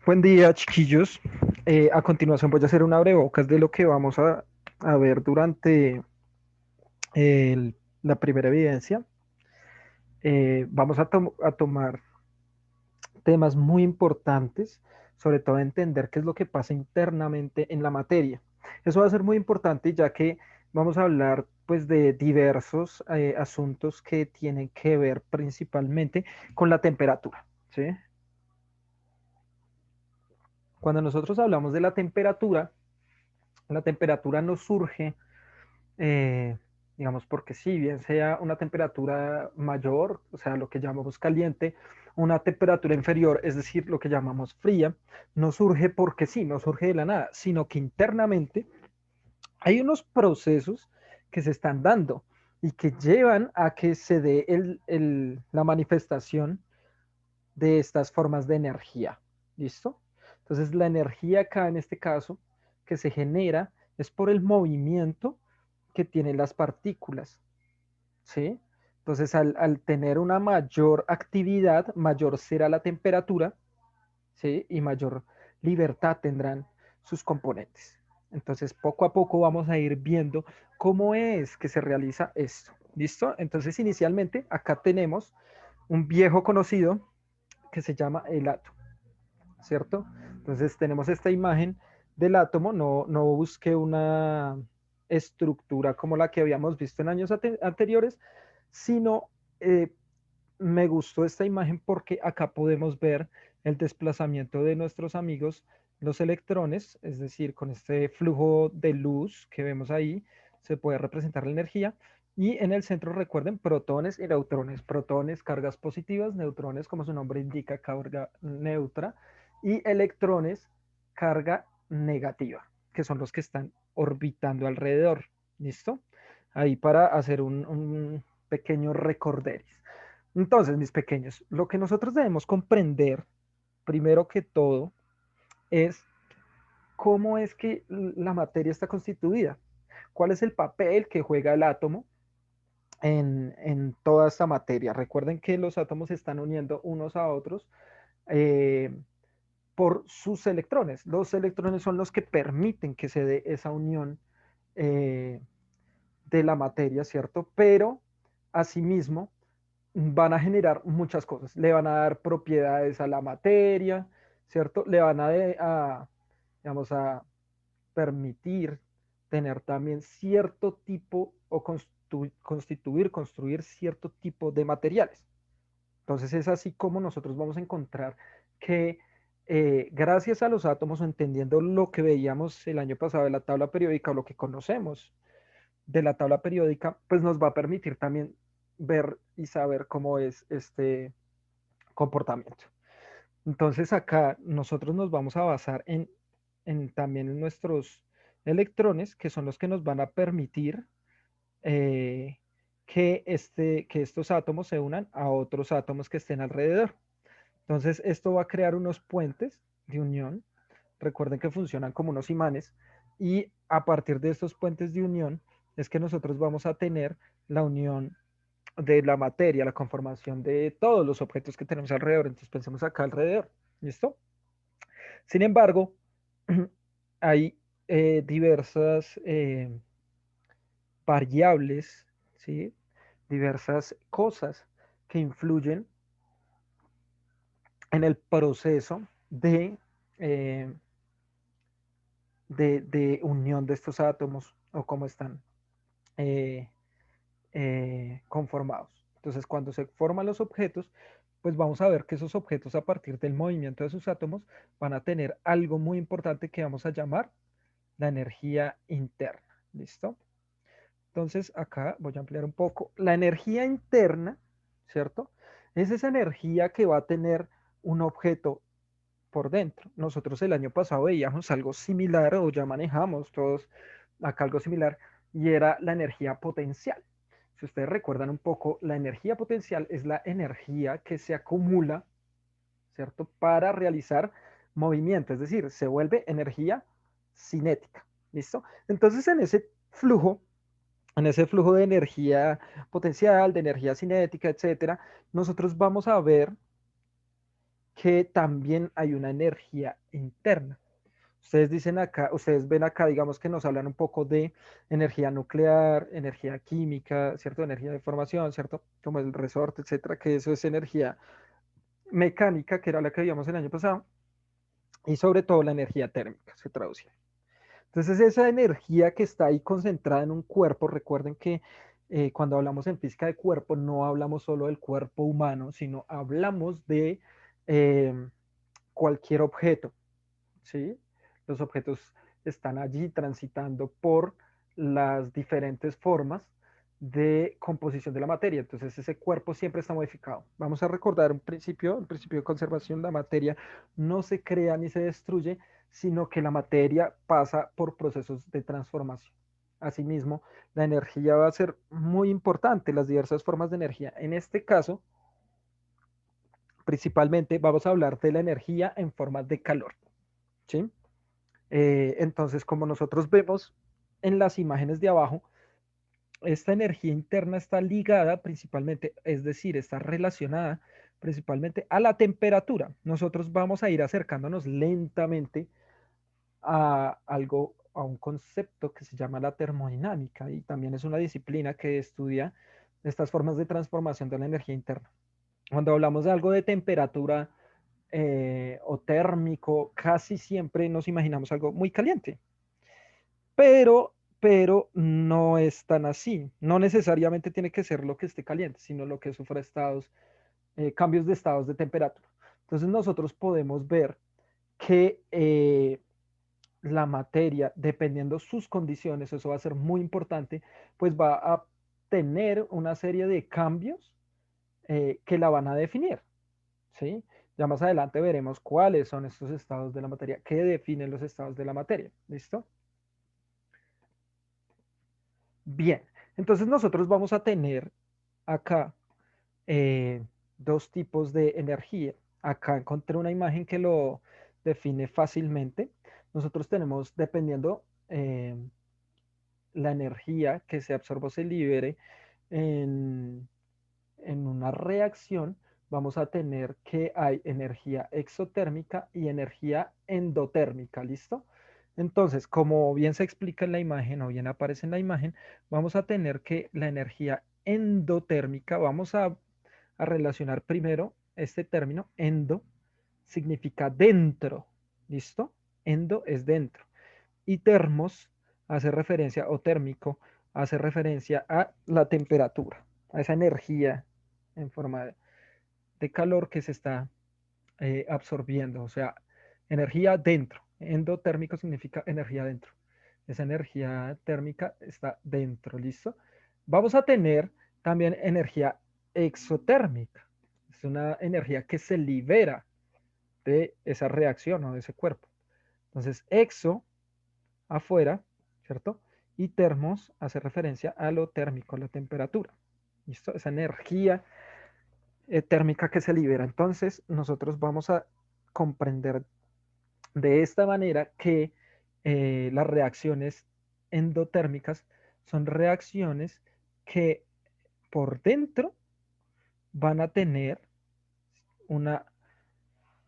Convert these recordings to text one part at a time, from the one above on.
Buen día, chiquillos. A continuación voy a hacer un abrebocas de lo que vamos a ver durante la primera evidencia. Vamos a tomar temas muy importantes, sobre todo entender qué es lo que pasa internamente en la materia. Eso va a ser muy importante ya que vamos a hablar pues de diversos asuntos que tienen que ver principalmente con la temperatura, ¿sí? Cuando nosotros hablamos de la temperatura no surge eh, digamos, porque si bien sea una temperatura mayor, o sea, lo que llamamos caliente, una temperatura inferior, es decir, lo que llamamos fría, no surge porque sí, no surge de la nada, sino que internamente hay unos procesos que se están dando y que llevan a que se dé la manifestación de estas formas de energía. ¿Listo? Entonces, la energía acá en este caso que se genera es por el movimiento que tienen las partículas. ¿Sí? Entonces, al tener una mayor actividad, mayor será la temperatura, ¿sí? Y mayor libertad tendrán sus componentes. Entonces, poco a poco vamos a ir viendo cómo es que se realiza esto. ¿Listo? Entonces, inicialmente, acá tenemos un viejo conocido que se llama el átomo, ¿cierto? Entonces tenemos esta imagen del átomo, no busqué una estructura como la que habíamos visto en años anteriores, sino eh, me gustó esta imagen porque acá podemos ver el desplazamiento de nuestros amigos, los electrones, es decir, con este flujo de luz que vemos ahí, se puede representar la energía. Y en el centro, recuerden, protones y neutrones. Protones, cargas positivas, neutrones, como su nombre indica, carga neutra, y electrones, carga negativa, que son los que están orbitando alrededor. ¿Listo? Ahí para hacer un pequeño recorderis. Entonces, mis pequeños, lo que nosotros debemos comprender, primero que todo, es cómo es que la materia está constituida, cuál es el papel que juega el átomo en toda esta materia. Recuerden que los átomos se están uniendo unos a otros eh, por sus electrones. Los electrones son los que permiten que se dé esa unión eh, de la materia, ¿cierto? Pero asimismo van a generar muchas cosas. Le van a dar propiedades a la materia, ¿cierto? Le van digamos, a permitir tener también cierto tipo o construir cierto tipo de materiales. Entonces es así como nosotros vamos a encontrar que gracias a los átomos, entendiendo lo que veíamos el año pasado de la tabla periódica o lo que conocemos de la tabla periódica, pues nos va a permitir también ver y saber cómo es este comportamiento. Entonces acá nosotros nos vamos a basar también en nuestros electrones, que son los que nos van a permitir eh, que estos átomos se unan a otros átomos que estén alrededor. Entonces esto va a crear unos puentes de unión. Recuerden que funcionan como unos imanes y a partir de estos puentes de unión es que nosotros vamos a tener la unión de la materia, la conformación de todos los objetos que tenemos alrededor. Entonces pensemos acá alrededor. ¿Listo? Sin embargo, hay diversas variables, ¿sí? Diversas cosas que influyen en el proceso eh, de unión de estos átomos o cómo están eh, conformados. Entonces, cuando se forman los objetos, pues vamos a ver que esos objetos a partir del movimiento de sus átomos van a tener algo muy importante que vamos a llamar la energía interna. ¿Listo? Entonces, acá voy a ampliar un poco. La energía interna, ¿cierto? Es esa energía que va a tener un objeto por dentro. Nosotros el año pasado veíamos algo similar o ya manejamos todos acá algo similar y era la energía potencial. Si ustedes recuerdan un poco, la energía potencial es la energía que se acumula, ¿cierto? Para realizar movimiento, es decir, se vuelve energía cinética, ¿listo? Entonces en ese flujo de energía potencial, de energía cinética, etcétera, nosotros vamos a ver que también hay una energía interna. Ustedes dicen acá, ustedes ven acá, digamos que nos hablan un poco de energía nuclear, energía química, ¿cierto? Energía de formación, ¿cierto? Como el resorte, etcétera, que eso es energía mecánica, que era la que vimos el año pasado, y sobre todo la energía térmica se traducía. Entonces, esa energía que está ahí concentrada en un cuerpo, recuerden que cuando hablamos en física de cuerpo, no hablamos solo del cuerpo humano, sino hablamos de eh, cualquier objeto, ¿sí? Los objetos están allí transitando por las diferentes formas de composición de la materia. Entonces ese cuerpo siempre está modificado. Vamos a recordar un principio, el principio de conservación. La materia no se crea ni se destruye, sino que la materia pasa por procesos de transformación. Asimismo, la energía va a ser muy importante, las diversas formas de energía. En este caso, principalmente vamos a hablar de la energía en forma de calor, ¿sí? Entonces, como nosotros vemos en las imágenes de abajo, esta energía interna está ligada principalmente, es decir, está relacionada principalmente a la temperatura. Nosotros vamos a ir acercándonos lentamente a algo, a un concepto que se llama la termodinámica y también es una disciplina que estudia estas formas de transformación de la energía interna. Cuando hablamos de algo de temperatura o térmico, casi siempre nos imaginamos algo muy caliente, pero no es tan así. No necesariamente tiene que ser lo que esté caliente, sino lo que sufra estados, cambios de estados de temperatura. Entonces nosotros podemos ver que la materia, dependiendo sus condiciones, eso va a ser muy importante, pues va a tener una serie de cambios que la van a definir, ¿sí? Ya más adelante veremos cuáles son estos estados de la materia, qué definen los estados de la materia, ¿listo? Bien, entonces nosotros vamos a tener acá eh, dos tipos de energía. Acá encontré una imagen que lo define fácilmente. Nosotros tenemos, dependiendo la energía que se absorba o se libere en, en una reacción, vamos a tener que hay energía exotérmica y energía endotérmica, ¿listo? Entonces, como bien se explica en la imagen o bien aparece en la imagen, vamos a tener que la energía endotérmica, vamos a relacionar primero este término, endo, significa dentro, ¿listo? Endo es dentro. Y termos hace referencia, o térmico, hace referencia a la temperatura, a esa energía en forma de calor que se está absorbiendo, o sea, energía dentro. Endotérmico significa energía dentro. Esa energía térmica está dentro, ¿listo? Vamos a tener también energía exotérmica. Es una energía que se libera de esa reacción o de ese cuerpo. Entonces, exo, afuera, ¿cierto? Y termos hace referencia a lo térmico, a la temperatura. ¿Listo? Esa energía térmica que se libera. Entonces, nosotros vamos a comprender de esta manera que las reacciones endotérmicas son reacciones que por dentro van a tener una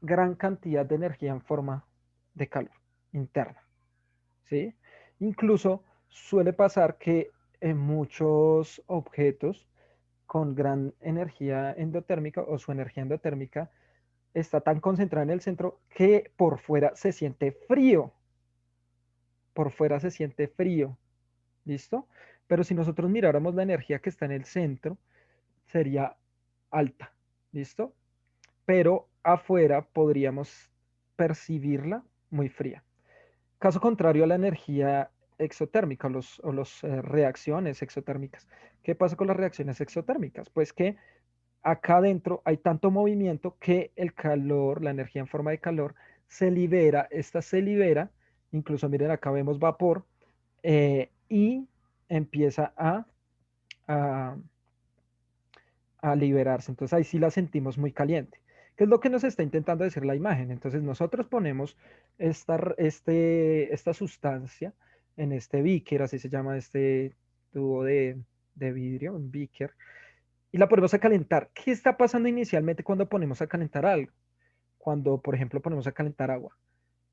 gran cantidad de energía en forma de calor interna, ¿sí? Incluso suele pasar que en muchos objetos con gran energía endotérmica o su energía endotérmica está tan concentrada en el centro que por fuera se siente frío, por fuera se siente frío, ¿listo? Pero si nosotros miráramos la energía que está en el centro, sería alta, ¿listo? Pero afuera podríamos percibirla muy fría. Caso contrario a la energía exotérmica o las reacciones exotérmicas. ¿Qué pasa con las reacciones exotérmicas? Pues que acá adentro hay tanto movimiento que el calor, la energía en forma de calor, se libera, esta se libera, incluso miren acá vemos vapor, y empieza a, a liberarse. Entonces ahí sí la sentimos muy caliente. ¿Qué es lo que nos está intentando decir la imagen? Entonces nosotros ponemos esta sustancia en este beaker, así se llama este tubo de vidrio, un beaker, y la ponemos a calentar. ¿Qué está pasando inicialmente cuando ponemos a calentar algo? cuando, por ejemplo, ponemos a calentar agua.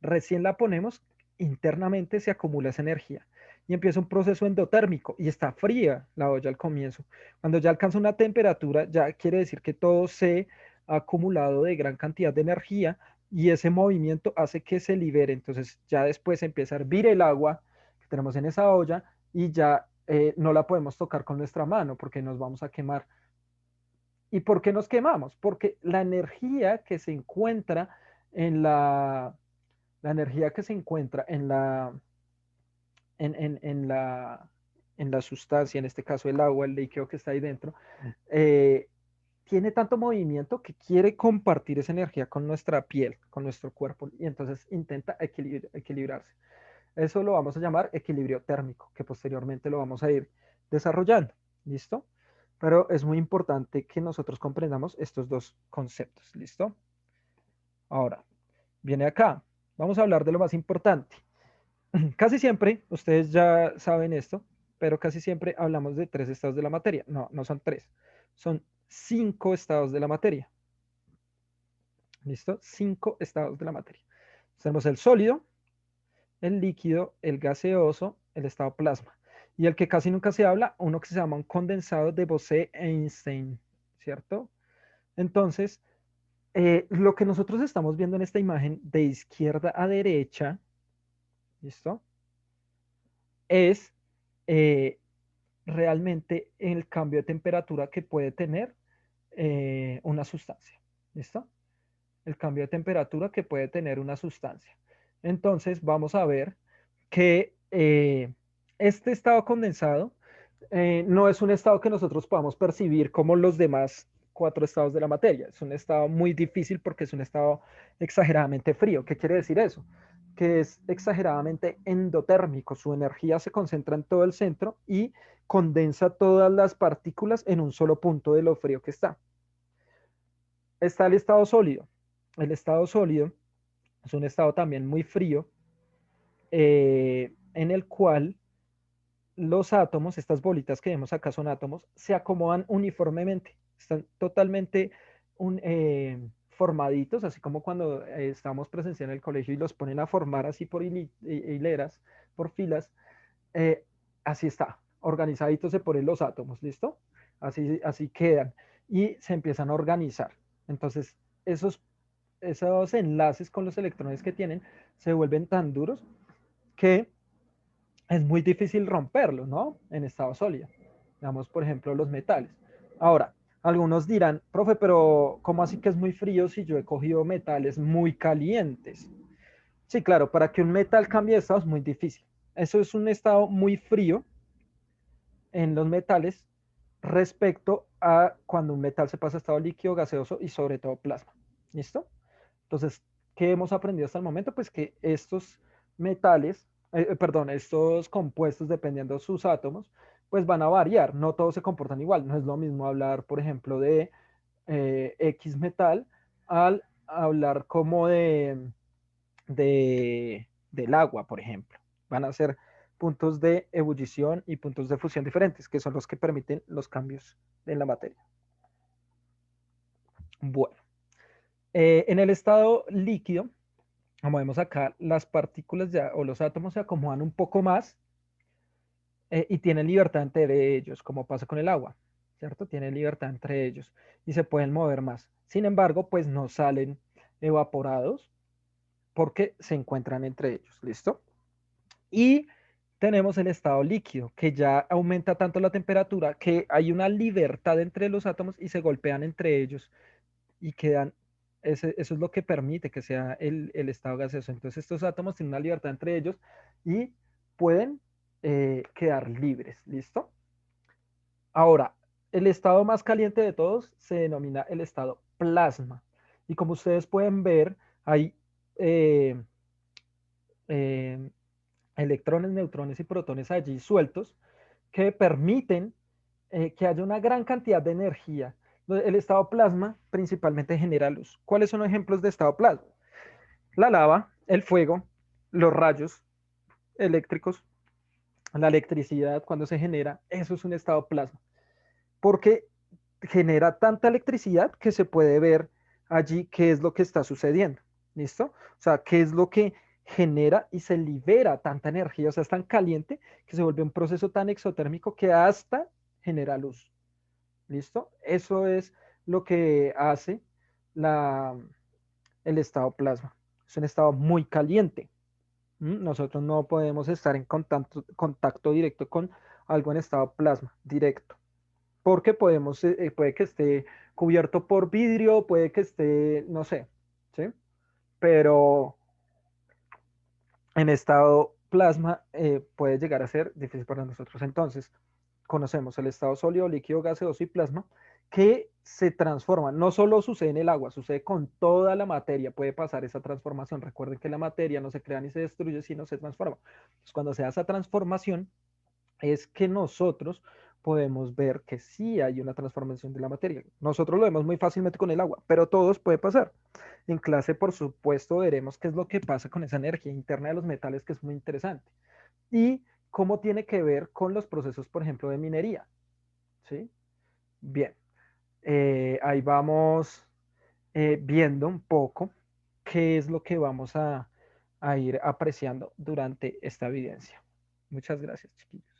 Recién la ponemos, internamente se acumula esa energía y empieza un proceso endotérmico y está fría la olla al comienzo. Cuando ya alcanza una temperatura, ya quiere decir que todo se ha acumulado de gran cantidad de energía y ese movimiento hace que se libere. Entonces ya después empieza a hervir el agua que tenemos en esa olla y ya no la podemos tocar con nuestra mano porque nos vamos a quemar. ¿Y por qué nos quemamos? Porque la energía que se encuentra en la energía que se encuentra en en la sustancia, en este caso el agua, el líquido que está ahí dentro, eh, tiene tanto movimiento que quiere compartir esa energía con nuestra piel, con nuestro cuerpo, y entonces intenta equilibrarse. Eso lo vamos a llamar equilibrio térmico, que posteriormente lo vamos a ir desarrollando. ¿Listo? Pero es muy importante que nosotros comprendamos estos dos conceptos. ¿Listo? Ahora, viene acá. Vamos a hablar de lo más importante. Casi siempre, ustedes ya saben esto, pero casi siempre hablamos de tres estados de la materia. No, no son tres, son cinco estados de la materia. ¿Listo? Cinco estados de la materia. Tenemos el sólido, el líquido, el gaseoso, el estado plasma. Y el que casi nunca se habla, uno que se llama un condensado de Bose-Einstein, ¿cierto? Entonces, lo que nosotros estamos viendo en esta imagen de izquierda a derecha, ¿listo? Es eh, realmente el cambio de temperatura que puede tener una sustancia. ¿Listo? El cambio de temperatura que puede tener una sustancia. Entonces vamos a ver que este estado condensado no es un estado que nosotros podamos percibir como los demás cuatro estados de la materia. Es un estado muy difícil porque es un estado exageradamente frío. ¿Qué quiere decir eso? Que es exageradamente endotérmico. Su energía se concentra en todo el centro y condensa todas las partículas en un solo punto de lo frío que está. Está el estado sólido. El estado sólido es un estado también muy frío, en el cual los átomos, estas bolitas que vemos acá son átomos, se acomodan uniformemente, están totalmente formaditos, así como cuando estamos presenciando en el colegio y los ponen a formar así por hileras, por filas, eh, así está, organizaditos se ponen los átomos, ¿listo? Así quedan y se empiezan a organizar. Entonces, esos enlaces con los electrones que tienen se vuelven tan duros que es muy difícil romperlo, ¿no? En estado sólido. Digamos, por ejemplo, los metales. Ahora, algunos dirán, profe, pero ¿cómo así que es muy frío si yo he cogido metales muy calientes? Sí, claro, para que un metal cambie de estado es muy difícil. Eso es un estado muy frío en los metales respecto a cuando un metal se pasa a estado líquido, gaseoso y sobre todo plasma. ¿Listo? Entonces, ¿qué hemos aprendido hasta el momento? Pues que estos metales, perdón, estos compuestos, dependiendo de sus átomos, pues van a variar, no todos se comportan igual. No es lo mismo hablar, por ejemplo, de X metal al hablar como del agua, por ejemplo. Van a ser puntos de ebullición y puntos de fusión diferentes, que son los que permiten los cambios en la materia. Bueno, en el estado líquido, como vemos acá, las partículas ya, o los átomos se acomodan un poco más y tienen libertad entre ellos, como pasa con el agua, ¿cierto? Tienen libertad entre ellos y se pueden mover más. Sin embargo, pues no salen evaporados porque se encuentran entre ellos, ¿listo? Y tenemos el estado líquido, que ya aumenta tanto la temperatura que hay una libertad entre los átomos y se golpean entre ellos y quedan, eso es lo que permite que sea el estado gaseoso. Entonces estos átomos tienen una libertad entre ellos y pueden quedar libres, ¿listo? Ahora, el estado más caliente de todos se denomina el estado plasma. Y como ustedes pueden ver, hay eh, eh, electrones, neutrones y protones allí sueltos que permiten que haya una gran cantidad de energía. El estado plasma principalmente genera luz. ¿Cuáles son los ejemplos de estado plasma? La lava, el fuego, los rayos eléctricos, la electricidad cuando se genera, eso es un estado plasma. Porque genera tanta electricidad que se puede ver allí qué es lo que está sucediendo. ¿Listo? O sea, qué es lo que genera y se libera tanta energía. O sea, es tan caliente que se vuelve un proceso tan exotérmico que hasta genera luz. ¿Listo? Eso es lo que hace la, el estado plasma. Es un estado muy caliente. Nosotros no podemos estar en contacto directo con algo en estado plasma, directo, porque puede que esté cubierto por vidrio, puede que esté, no sé, ¿sí? Pero en estado plasma puede llegar a ser difícil para nosotros. Entonces, conocemos el estado sólido, líquido, gaseoso y plasma, que se transforman. No solo sucede en el agua, sucede con toda la materia, puede pasar esa transformación. Recuerden que la materia no se crea ni se destruye, sino se transforma. Entonces, cuando se da esa transformación, es que nosotros podemos ver que sí hay una transformación de la materia. Nosotros lo vemos muy fácilmente con el agua, pero todos puede pasar. En clase, por supuesto, veremos qué es lo que pasa con esa energía interna de los metales, que es muy interesante. Y cómo tiene que ver con los procesos, por ejemplo, de minería. ¿Sí? Bien, ahí vamos viendo un poco qué es lo que vamos a ir apreciando durante esta evidencia. Muchas gracias, chiquillos.